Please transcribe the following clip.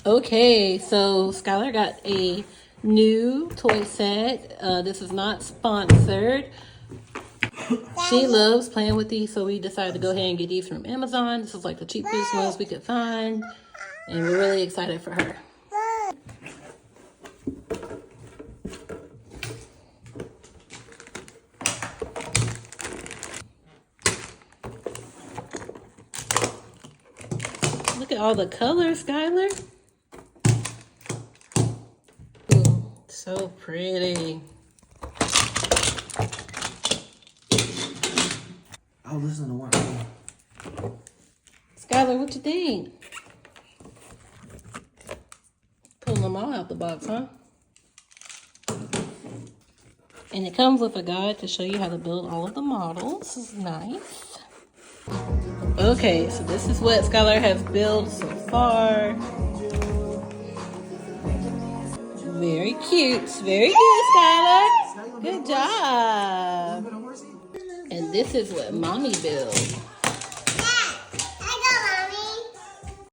Okay, so Skylar got a new toy set. This is not sponsored. She loves playing with these, so we decided to go ahead and get these from Amazon. This is like the cheapest ones we could find, and we're really excited for her. Look at all the colors, Skylar. Ooh, so pretty. Oh, listen to what? Skylar, what you think? Pulling them all out the box, huh? And it comes with a guide to show you how to build all of the models. This is nice. Okay, so this is what Skylar has built so far. Very cute. Very good, Skylar. Good job. And this is what Mommy built.